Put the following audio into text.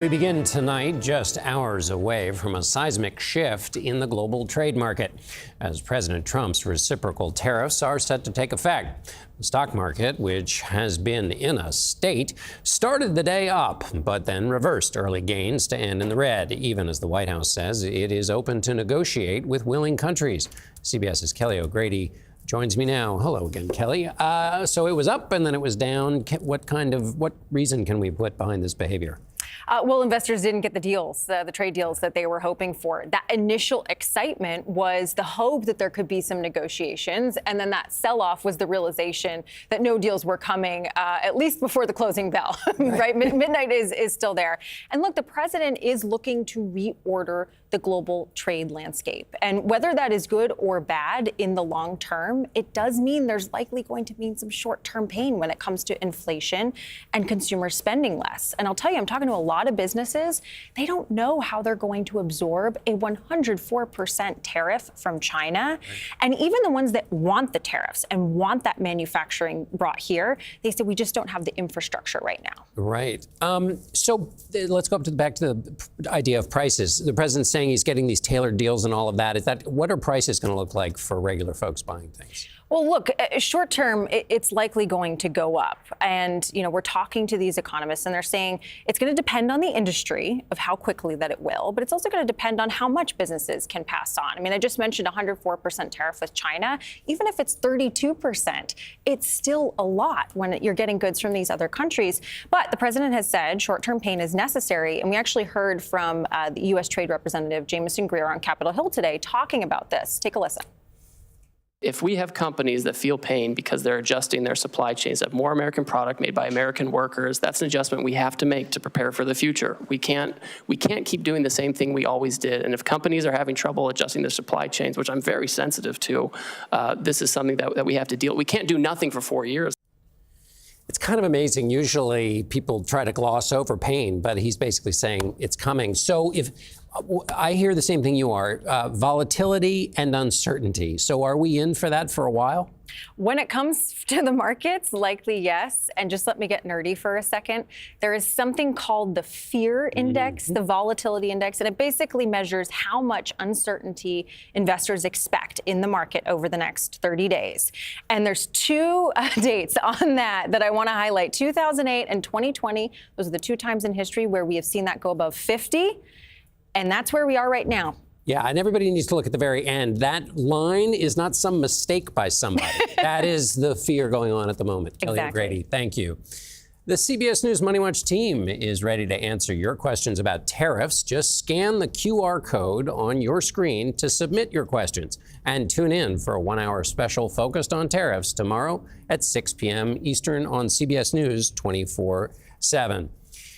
We begin tonight just hours away from a seismic shift in the global trade market, as President Trump's reciprocal tariffs are set to take effect. The stock market, which has been in a state, started the day up, but then reversed early gains to end in the red, even as the White House says it is open to negotiate with willing countries. CBS's Kelly O'Grady joins me now. Hello again, Kelly. So it was up and then it was down. What reason can we put behind this behavior? Well, investors didn't get the deals, the trade deals that they were hoping for. That initial excitement was the hope that there could be some negotiations. And then that sell-off was the realization that no deals were coming, at least before the closing bell, right? Midnight is still there. And look, the president is looking to reorder the global trade landscape. And whether that is good or bad in the long term, it does mean there's likely going to mean some short-term pain when it comes to inflation and consumer spending less. And I'll tell you, I'm talking to a lot of businesses. They don't know how they're going to absorb a 104% tariff from China. And even the ones that want the tariffs and want that manufacturing brought here, they say we just don't have the infrastructure right now. Right. So let's go back to the idea of prices. The president's saying he's getting these tailored deals and all of that. What are prices going to look like for regular folks buying things? Well, look, short term, it's likely going to go up. And, we're talking to these economists and they're saying it's going to depend on the industry of how quickly that it will, but it's also going to depend on how much businesses can pass on. I mean, I just mentioned 104% tariff with China. Even if it's 32%, it's still a lot when you're getting goods from these other countries. But the president has said short-term pain is necessary. And we actually heard from the U.S. Trade Representative Jamieson Greer on Capitol Hill today talking about this. Take a listen. If we have companies that feel pain because they're adjusting their supply chains, have more American product made by American workers, that's an adjustment we have to make to prepare for the future. We can't keep doing the same thing we always did. And if companies are having trouble adjusting their supply chains, which I'm very sensitive to, this is something that we have to deal with. We can't do nothing for 4 years. It's kind of amazing. Usually people try to gloss over pain, but he's basically saying it's coming. So if I hear the same thing you are, volatility and uncertainty. So are we in for that for a while? When it comes to the markets, likely yes. And just let me get nerdy for a second. There is something called the fear index, the volatility index, and it basically measures how much uncertainty investors expect in the market over the next 30 days. And there's two dates on that I want to highlight. 2008 and 2020. Those are the two times in history where we have seen that go above 50. And that's where we are right now. Yeah, and everybody needs to look at the very end. That line is not some mistake by somebody. That is the fear going on at the moment. Exactly. Kelly O'Grady, thank you. The CBS News Money Watch team is ready to answer your questions about tariffs. Just scan the QR code on your screen to submit your questions. And tune in for a 1-hour special focused on tariffs tomorrow at 6 p.m. Eastern on CBS News 24/7.